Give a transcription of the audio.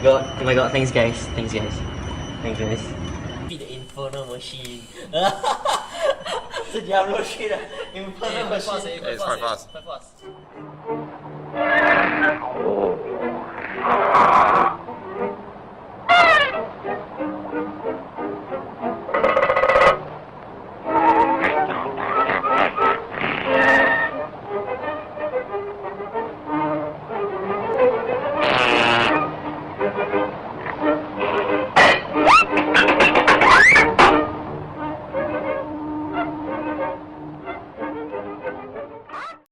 god. Oh my god. Thanks guys. Thanks guys. Thanks guys. Be the Inferno Machine. The Diablo shit. Inferno Machine. It's quite fast. Quite fast.